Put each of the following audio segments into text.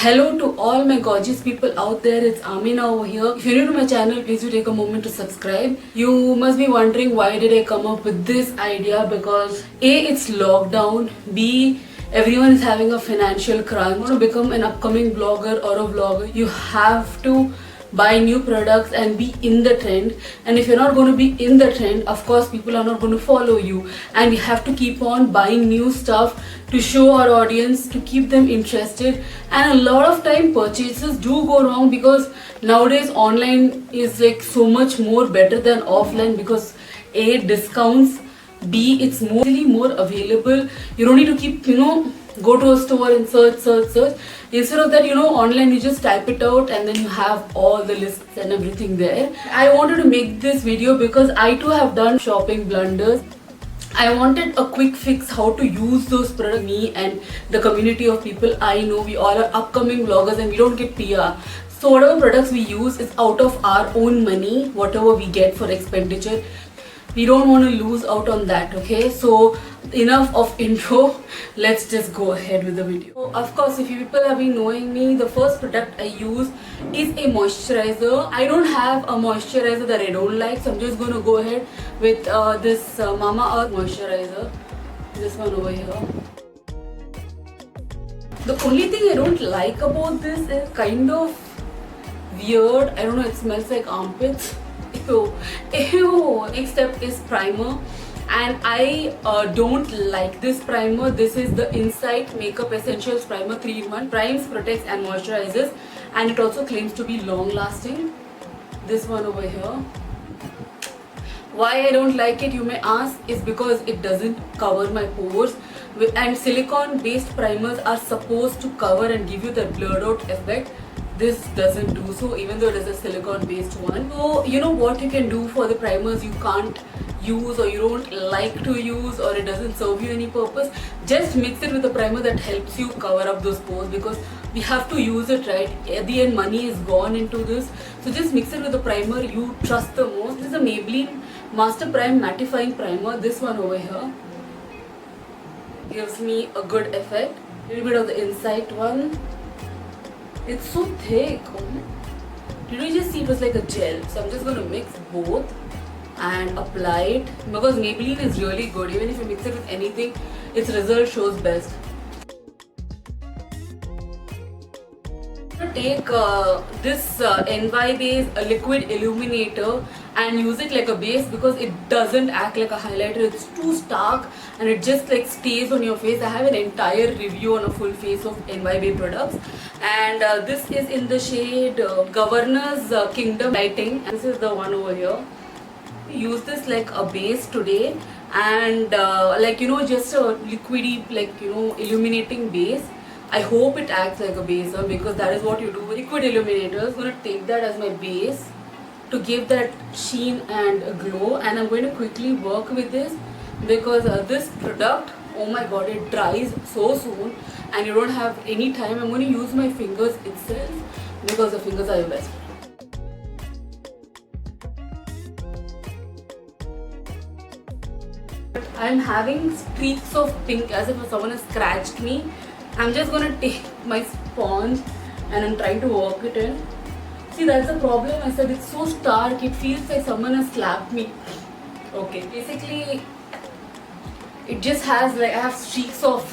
Hello to all my gorgeous people out there, it's Amina over here. If you're new to my channel, please do take a moment to subscribe. You must be wondering why did I come up with this idea, because A, it's lockdown, B, everyone is having a financial crunch. You want to become an upcoming blogger or a vlogger, you have to buy new products and be in the trend. And if you're not going to be in the trend, of course people are not going to follow you, and we have to keep on buying new stuff to show our audience, to keep them interested. And a lot of time purchases do go wrong, because nowadays online is like so much more better than offline, because A, discounts, B, it's more available. You don't need to keep go to a store and search. Instead of that, online you just type it out and then you have all the lists and everything there. I wanted to make this video because I too have done shopping blunders. I wanted a quick fix how to use those products. Me and the community of people I know, we all are upcoming vloggers and we don't get PR. So whatever products we use is out of our own money, whatever we get for expenditure. We don't want to lose out on that, okay? So enough of intro, let's just go ahead with the video. So, of course, if you people have been knowing me, the first product I use is a moisturizer. I don't have a moisturizer that I don't like, so I'm just going to go ahead with this Mamaearth moisturizer, this one over here. The only thing I don't like about this is kind of weird. I don't know, it smells like armpits. Ew. Next step is primer, and I don't like this primer. This is the Insight Makeup Essentials Primer 3-in-1. Primes, protects and moisturizes, and it also claims to be long lasting. This one over here. Why I don't like it, you may ask, is because it doesn't cover my pores, and silicone based primers are supposed to cover and give you that blurred out effect. This doesn't do so, even though it is a silicone based one. So you know what you can do for the primers you can't use or you don't like to use, or it doesn't serve you any purpose, just mix it with a primer that helps you cover up those pores, because we have to use it, right? At the end money is gone into this, so just mix it with a primer you trust the most. This is a Maybelline Master Prime Mattifying Primer. This one over here gives me a good effect. A little bit of the Insight one. It's so thick. Did you just see it was like a gel? So I'm just going to mix both and apply it, because Maybelline is really good. Even if you mix it with anything, its result shows best. I'm going to take this NY base liquid illuminator and use it like a base, because it doesn't act like a highlighter. It's too stark and it just like stays on your face. I have an entire review on a full face of NY Bae products, and this is in the shade Governor's Kingdom Lighting, and this is the one over here. Use this like a base today, and just a liquidy, illuminating base. I hope it acts like a base, because that is what you do with liquid illuminators. I'm going to take that as my base to give that sheen and a glow, and I'm going to quickly work with this, because this product, oh my god, it dries so soon and you don't have any time. I'm going to use my fingers itself, because the fingers are your best friend. I'm having streaks of pink as if someone has scratched me. I'm just going to take my sponge and I'm trying to work it in. See, that's the problem. I said it's so stark, it feels like someone has slapped me. Okay, basically it just has like, I have streaks of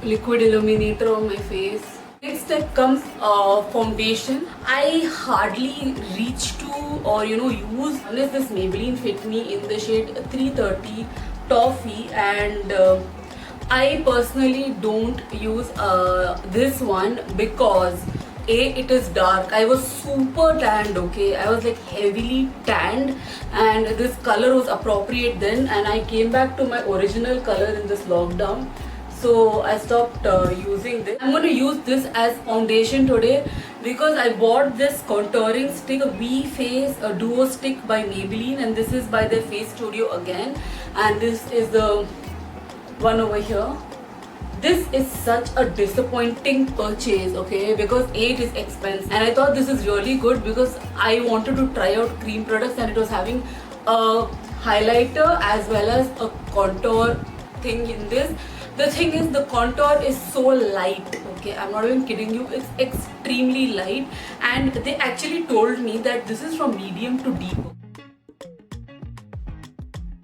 liquid illuminator on my face. Next step comes foundation. I hardly reach to or use unless this Maybelline Fit Me in the shade 330 Toffee, and I personally don't use this one because A, it is dark. I was super tanned, okay? I was like heavily tanned, and this color was appropriate then, and I came back to my original color in this lockdown. So I stopped using this. I'm going to use this as foundation today, because I bought this contouring stick, a V Face a Duo Stick by Maybelline, and this is by their Face Studio again, and this is the one over here. This is such a disappointing purchase, okay, because A, it is expensive, and I thought this is really good because I wanted to try out cream products, and it was having a highlighter as well as a contour thing in this. The thing is, the contour is so light, okay, I'm not even kidding you, it's extremely light, and they actually told me that this is from medium to deep.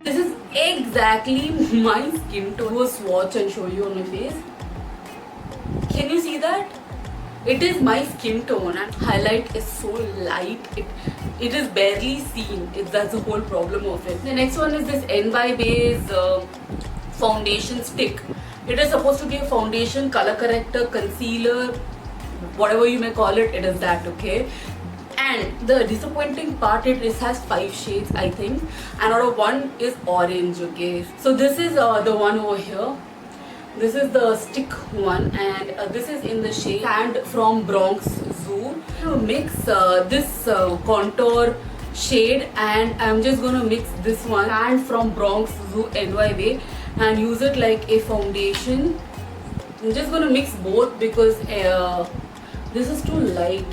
This is exactly my skin tone. Go swatch and show you on my face. Can you see that? It is my skin tone, and highlight is so light, it is barely seen. That's the whole problem of it. The next one is this NYBase foundation stick. It is supposed to be a foundation, color corrector, concealer, whatever you may call it. It is that, okay? And the disappointing part, it has 5 shades, I think, and out of one is orange, okay? So this is the one over here. This is the stick one, and this is in the shade Sand from Bronx Zoo. To mix this contour shade, and I'm just gonna mix this one, Sand from Bronx Zoo NYB, and use it like a foundation. I'm just gonna mix both because this is too light.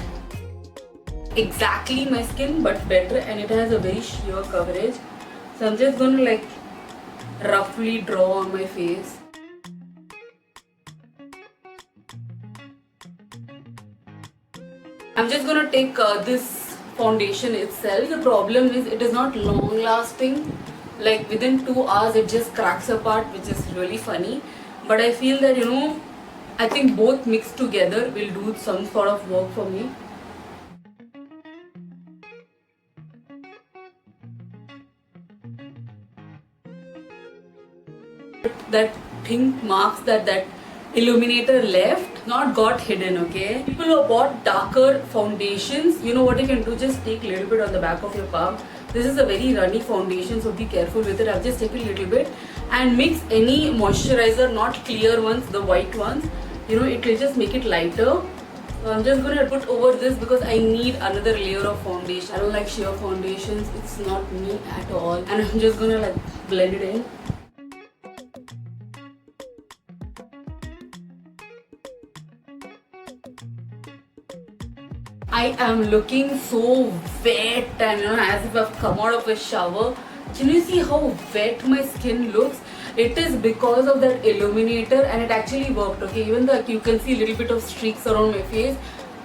Exactly my skin, but better, and it has a very sheer coverage. So I'm just gonna like roughly draw on my face. I'm just gonna take this foundation itself. The problem is it is not long lasting. Like within 2 hours it just cracks apart, which is really funny. But I feel that, you know, I think both mixed together will do some sort of work for me. That pink marks that illuminator left not got hidden, okay? People who bought darker foundations, you know what you can do, just take a little bit on the back of your palm. This is a very runny foundation, so be careful with it. I've just taken a little bit and mix any moisturizer, not clear ones, the white ones, you know, it will just make it lighter. So I'm just gonna put over this because I need another layer of foundation. I don't like sheer foundations, it's not me at all, and I'm just gonna like blend it in. I am looking so wet and, you know, as if I've come out of a shower. Can you see how wet my skin looks? It is because of that illuminator, and it actually worked, okay? Even though you can see a little bit of streaks around my face,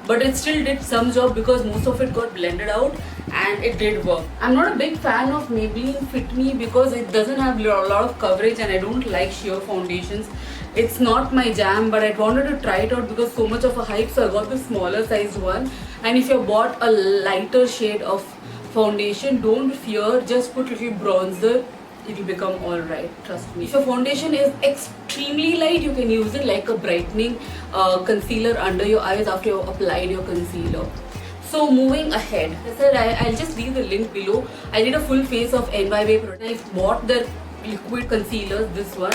but it still did some job because most of it got blended out and it did work. I'm not a big fan of Maybelline Fit Me because it doesn't have a lot of coverage, and I don't like sheer foundations. It's not my jam, but I wanted to try it out because so much of a hype, so I got the smaller sized one. And if you bought a lighter shade of foundation, don't fear, just put little bronzer, it will become alright, trust me. If your foundation is extremely light, you can use it like a brightening concealer under your eyes after you have applied your concealer. So moving ahead, I said I'll just leave the link below. I did a full face of NYB product. I bought the liquid concealer, this one.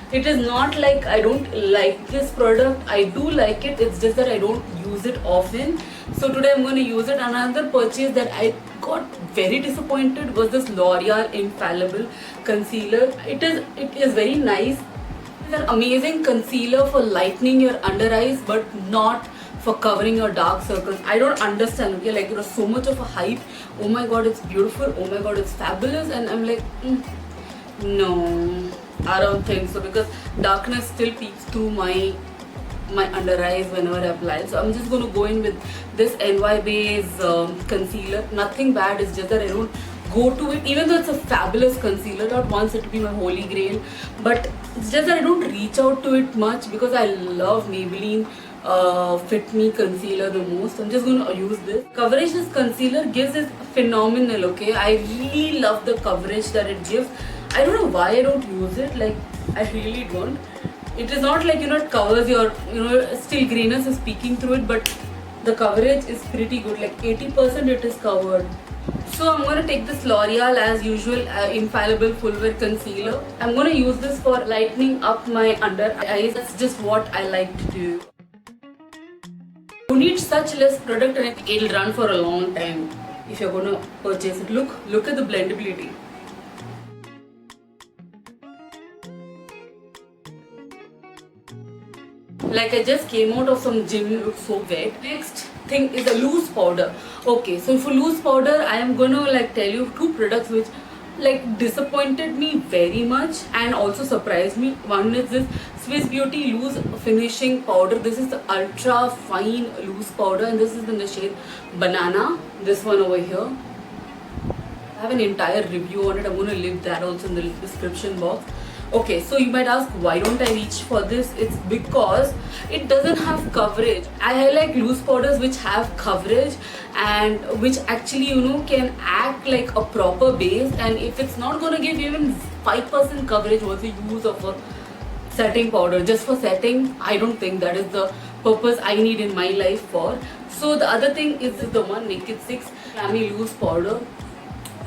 It is not like I don't like this product, I do like it, it's just that I don't use it often. So today I'm going to use it. Another purchase that I got very disappointed was this L'Oreal Infallible Concealer. It is very nice. It's an amazing concealer for lightening your under eyes, but not for covering your dark circles. I don't understand, okay, like there was so much of a hype. Oh my god, it's beautiful, oh my god, it's fabulous, and I'm like, no, I don't think so, because darkness still peeks through my under eyes whenever I apply. So I'm just going to go in with this NYBase concealer. Nothing bad, it's just that I don't go to it, even though it's a fabulous concealer. Not once it to be my holy grail, but it's just that I don't reach out to it much because I love Maybelline Fit Me concealer the most. I'm just going to use this. Coverage this concealer gives is phenomenal, okay? I really love the coverage that it gives. I don't know why I don't use it, like I really don't. It is not like, you know, it covers your, you know, still greenness is peeking through it, but the coverage is pretty good, like 80% it is covered. So I'm going to take this L'Oreal as usual Infallible Full Wear Concealer. I'm going to use this for lightening up my under eyes. That's just what I like to do. You need such less product and it'll run for a long time if you're going to purchase it. Look at the blendability. Like I just came out of some gym, it looks so wet. Next thing is a loose powder. Okay, so for loose powder, I am going to like tell you 2 products which like disappointed me very much and also surprised me. One is this Swiss Beauty loose finishing powder. This is the ultra fine loose powder and this is in the shade Banana. This one over here, I have an entire review on it. I'm going to leave that also in the description box. Okay, so you might ask, why don't I reach for this? It's because it doesn't have coverage. I like loose powders which have coverage and which actually, you know, can act like a proper base. And if it's not going to give even 5% coverage, what's the use of a setting powder? Just for setting, I don't think that is the purpose I need in my life for. So the other thing is the one Naked 6 Clammy Loose Powder.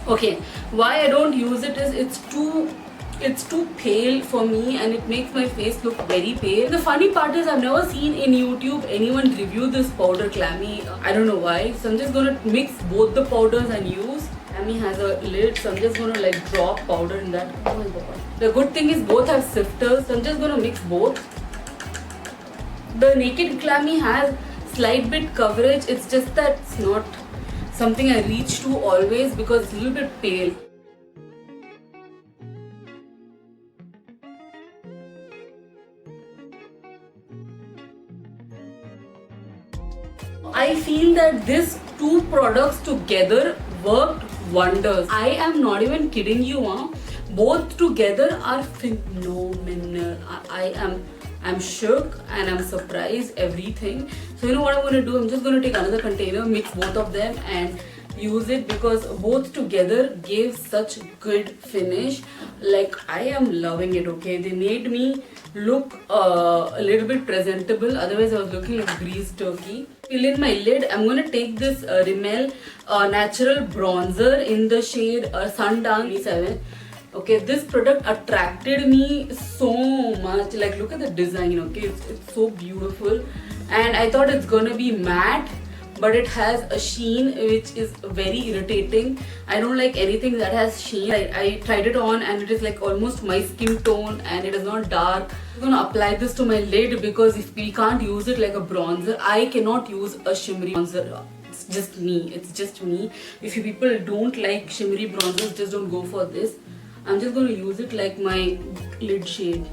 Okay, why I don't use it is it's too pale for me and it makes my face look very pale. The funny part is I've never seen in YouTube anyone review this powder Clammy. I don't know why. So I'm just gonna mix both the powders and use. Clammy has a lid, so I'm just gonna like drop powder in that. Oh my god. The good thing is both have sifters, so I'm just gonna mix both. The Naked Clammy has slight bit coverage. It's just that it's not something I reach to always because it's a little bit pale. I feel that these two products together worked wonders. I am not even kidding you, huh? Both together are phenomenal. I'm shook and I'm surprised, everything. So you know what I'm going to do? I'm just going to take another container, mix both of them and use it because both together gave such good finish. Like I am loving it. Okay, they made me look a little bit presentable, otherwise I was looking like greased turkey. Fill in my lid. I'm going to take this Rimmel natural bronzer in the shade Sundown 7. Okay, this product attracted me so much. Like look at the design. Okay, it's so beautiful and I thought it's gonna be matte, but it has a sheen which is very irritating. I don't like anything that has sheen. I tried it on and it is like almost my skin tone and it is not dark. I'm gonna apply this to my lid because if we can't use it like a bronzer, I cannot use a shimmery bronzer. It's just me. It's just me. If you people don't like shimmery bronzers, just don't go for this. I'm just going to use it like my lid shade.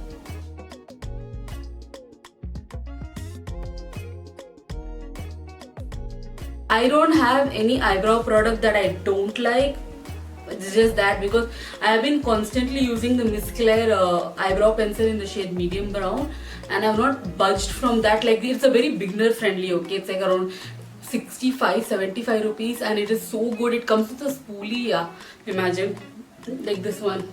I don't have any eyebrow product that I don't like. It's just that because I have been constantly using the Miss Claire eyebrow pencil in the shade medium brown and I've not budged from that. Like it's a very beginner friendly, okay? It's like around 65-75 rupees and it is so good. It comes with a spoolie, yeah. Imagine. Like this one.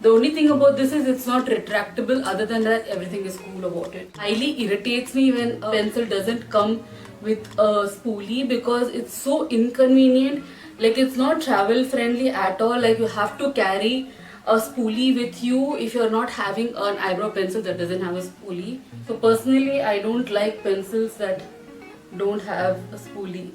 The only thing about this is it's not retractable. Other than that, everything is cool about it. Highly irritates me when a pencil doesn't come with a spoolie because it's so inconvenient. Like it's not travel friendly at all. Like you have to carry a spoolie with you if you're not having an eyebrow pencil that doesn't have a spoolie. So personally, I don't like pencils that don't have a spoolie.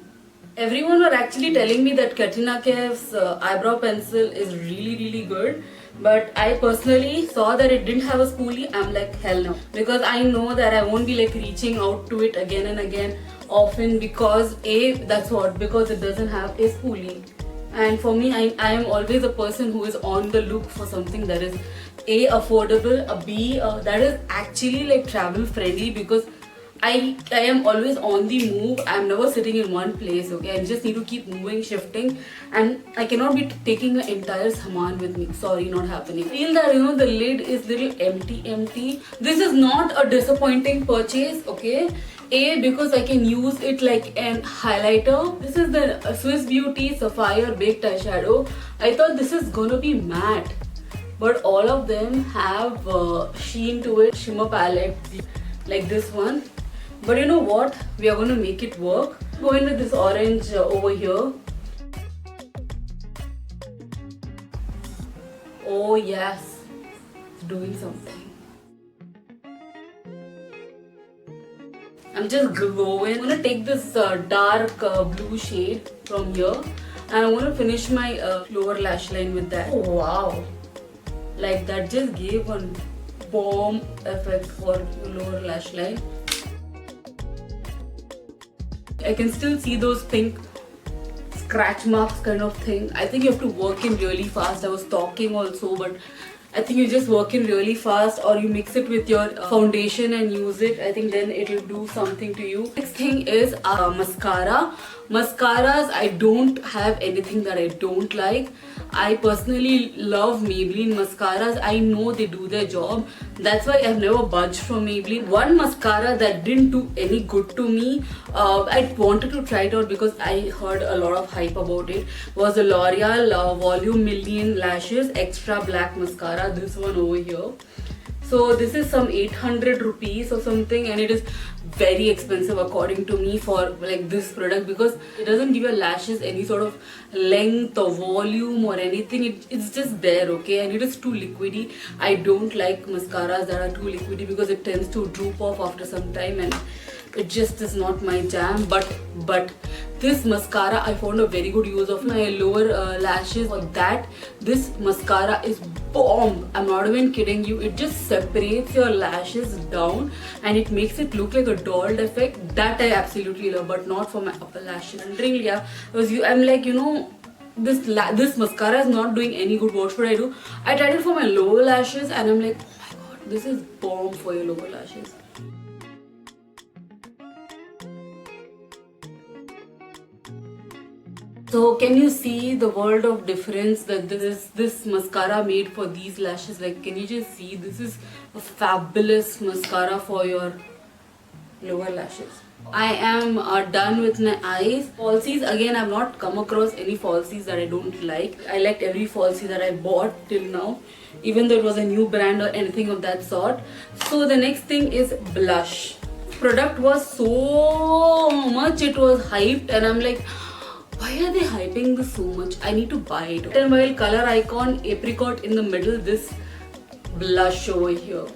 Everyone were actually telling me that Katrina Kaif's eyebrow pencil is really good, but I personally saw that it didn't have a spoolie. I'm like, hell no, because I know that I won't be like reaching out to it again and again often because because it doesn't have a spoolie. And for me, I am always a person who is on the look for something that is A, affordable, a B, that is actually like travel friendly because I am always on the move. I'm never sitting in one place, okay? I just need to keep moving, shifting, and I cannot be taking an entire saman with me. Sorry, not happening. I feel that, you know, the lid is little empty. This is not a disappointing purchase, okay? A, because I can use it like an highlighter. This is the Swiss Beauty Sapphire Baked Eyeshadow. I thought this is gonna be matte, but all of them have sheen to it, shimmer palette, like this one. But you know what? We are going to make it work. Go in with this orange over here. Oh yes, it's doing something. I'm just glowing. I'm going to take this dark blue shade from here and I'm going to finish my lower lash line with that. Oh wow. Like that just gave one bomb effect for lower lash line. I can still see those pink scratch marks kind of thing. I think you have to work in really fast. I was talking also, but I think you just work in really fast, or you mix it with your foundation and use it. I think then it'll do something to you. Next thing is mascara. Mascaras, I don't have anything that I don't like. I personally love Maybelline mascaras. I know they do their job. That's why I've never budged from Maybelline. One mascara that didn't do any good to me, I wanted to try it out because I heard a lot of hype about it, was the L'Oreal Volume Million Lashes Extra Black Mascara. This one over here. So this is some 800 rupees or something, and it is very expensive according to me for like this product, because it doesn't give your lashes any sort of length or volume or anything. It's just there, okay, and it is too liquidy. I don't like mascaras that are too liquidy because it tends to droop off after some time, and it just is not my jam. But this mascara, I found a very good use of my lower lashes. For that, this mascara is bomb. I'm not even kidding you. It just separates your lashes down and it makes it look like a dolled effect. That I absolutely love, but not for my upper lashes. Wondering, yeah, because I'm like, this mascara is not doing any good. What should I do? I tried it for my lower lashes and I'm like, oh my god, this is bomb for your lower lashes. So can you see the world of difference that this mascara made for these lashes? Like, can you just see? This is a fabulous mascara for your lower lashes. I am done with my eyes. Falsies, again, I've not come across any falsies that I don't like. I liked every falsie that I bought till now, even though it was a new brand or anything of that sort. So the next thing is blush. Product was so much, it was hyped, and I'm like, why are they hyping this so much? I need to buy it. And while color icon apricot in the middle, this blush over here.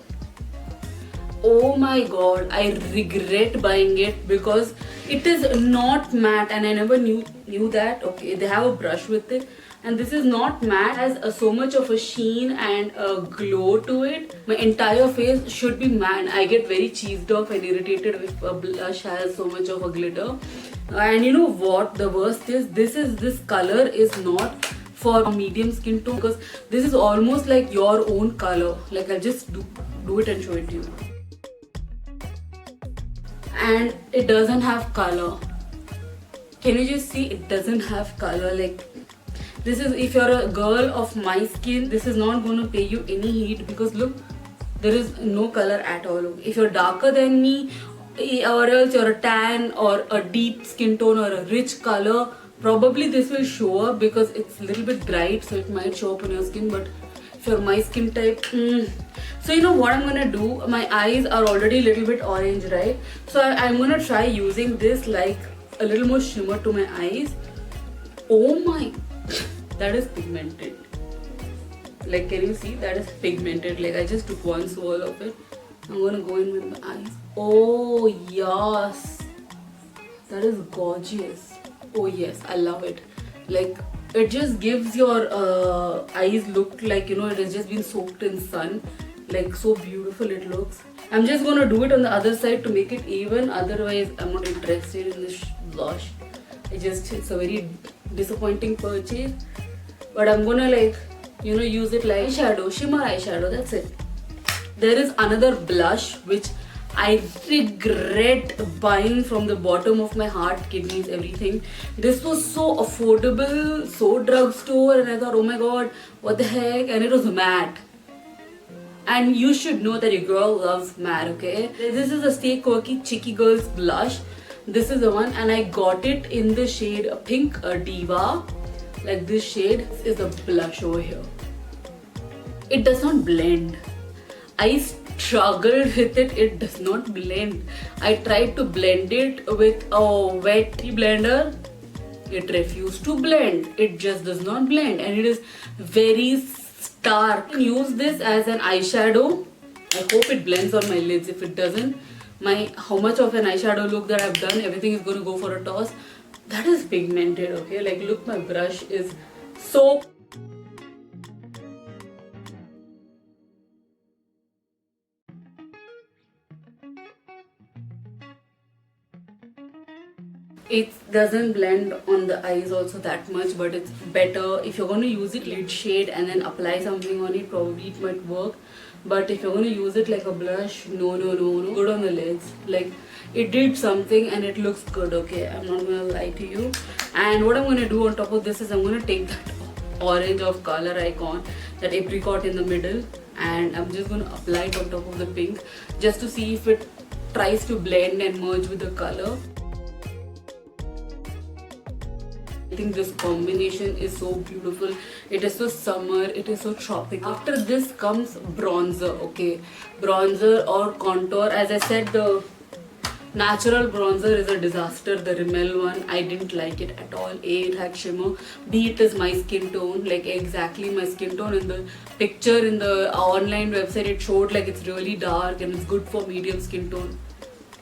Oh my god, I regret buying it because it is not matte, and I never knew that. Okay, they have a brush with it, and this is not matte. It has so much of a sheen and a glow to it. My entire face should be matte. I get very cheesed off and irritated if a blush has so much of a glitter. And you know what the worst is? This color is not for medium skin tone, because this is almost like your own color. Like, I'll just do it and show it to you. And it doesn't have color. Can you just see? It doesn't have color. Like, this is, if you're a girl of my skin, this is not going to pay you any heat, because look, there is no color at all. If you're darker than me, or else you're a tan or a deep skin tone or a rich color, probably this will show up because it's a little bit bright, so it might show up on your skin. But if you're my skin type, So you know what I'm gonna do? My eyes are already a little bit orange, right? So I'm gonna try using this, like a little more shimmer to my eyes. Oh my, that is pigmented. Like, can you see? That is pigmented. Like, I just took one swirl of it. I'm gonna go in with my eyes. Oh yes, that is gorgeous. Oh yes, I love it. Like, it just gives your eyes look like, it has just been soaked in sun. Like, so beautiful it looks. I'm just gonna do it on the other side to make it even. Otherwise, I'm not interested in this blush. It's a very disappointing purchase. But I'm gonna use it like eyeshadow, shimmer eyeshadow. That's it. There is another blush which I regret buying from the bottom of my heart, kidneys, everything. This was so affordable, so drugstore, and I thought, oh my god, what the heck? And it was matte. And you should know that your girl loves matte, okay? This is a Stay Quirky Cheeky Girls blush. This is the one, and I got it in the shade Pink Diva. Like this shade. This is a blush over here. It does not blend. I struggled with it. It does not blend. I tried to blend it with a wet blender. It refused to blend. It just does not blend, and it is very stark. I can use this as an eyeshadow. I hope it blends on my lids. If it doesn't, how much of an eyeshadow look that I've done, everything is going to go for a toss. That is pigmented, okay? Like, look, my brush is so... It doesn't blend on the eyes also that much, but it's better if you're going to use it lid shade and then apply something on it. Probably it might work, but if you're going to use it like a blush, no, good on the lids. Like, it did something and it looks good. Okay, I'm not going to lie to you. And what I'm going to do on top of this is I'm going to take that orange of Color Icon, that apricot in the middle, and I'm just going to apply it on top of the pink just to see if it tries to blend and merge with the color. I think this combination is so beautiful. It is so summer, it is so tropical. After this comes bronzer. Okay, bronzer or contour. As I said, the natural bronzer is a disaster. The Rimmel one, I didn't like it at all. A, it had shimmer. B, it is my skin tone, like exactly my skin tone. In the picture in the online website, it showed like it's really dark and it's good for medium skin tone.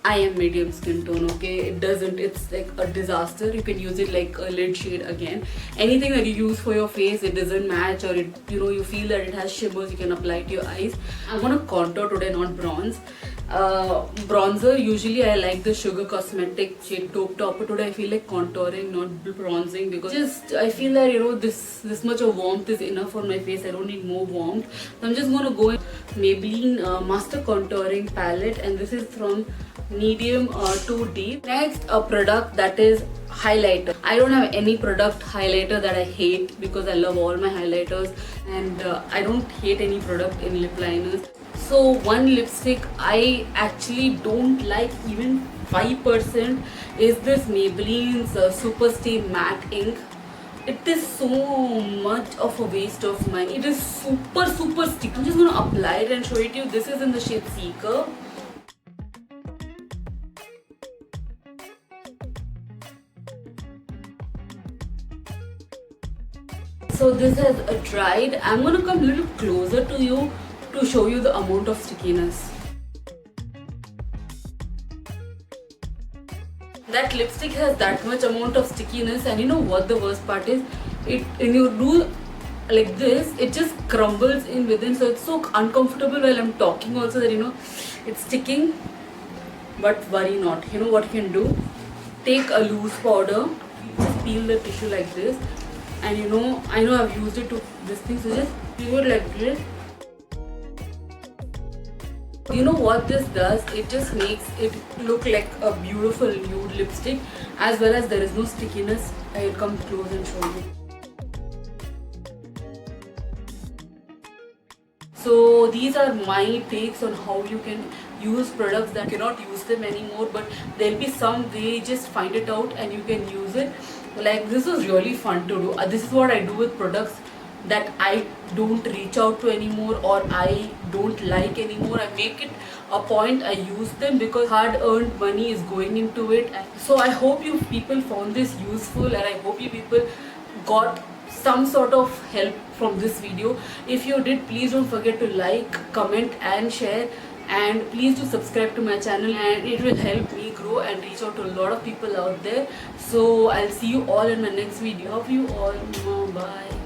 I am medium skin tone, okay? It doesn't, it's like a disaster. You can use it like a lid shade again. Anything that you use for your face, it doesn't match, or it, you know, you feel that it has shimmers, you can apply it to your eyes. I'm gonna contour today, not bronze. Bronzer, usually I like the Sugar Cosmetic shade Taupe Topper. Today I feel like contouring, not bronzing, because just I feel that, you know, this much of warmth is enough for my face. I don't need more warmth. So I'm just gonna go in Maybelline Master Contouring Palette, and this is from medium to deep. Next, a product that is highlighter. I don't have any product highlighter that I hate, because I love all my highlighters, and I don't hate any product in lip liners. So one lipstick I actually don't like even 5% is this Maybelline's Superstay Matte Ink. It is so much of a waste of money. It is super sticky. I'm just gonna apply it and show it to you. This is in the shade Seeker. So this has dried. I'm gonna come a little closer to you to show you the amount of stickiness. That lipstick has that much amount of stickiness, and you know what the worst part is? When you do like this, it just crumbles in within, so it's so uncomfortable while I'm talking also, that, you know, it's sticking. But worry not. You know what you can do? Take a loose powder, just peel the tissue like this, and you know, I know I've used it to this thing, so just peel it like this. You know what this does? It just makes it look like a beautiful nude lipstick, as well as there is no stickiness. I'll come close and show you. So these are my takes on how you can use products that cannot use them anymore, but there'll be some way, just find it out and you can use it. Like, this was really fun to do. This is what I do with products that I don't reach out to anymore, or I don't like anymore. I make it a point, I use them, because hard earned money is going into it. So I hope you people found this useful, and I hope you people got some sort of help from this video. If you did, please don't forget to like, comment and share, and please do subscribe to my channel, and it will help me grow and reach out to a lot of people out there. So I'll see you all in my next video. Love you all. Bye.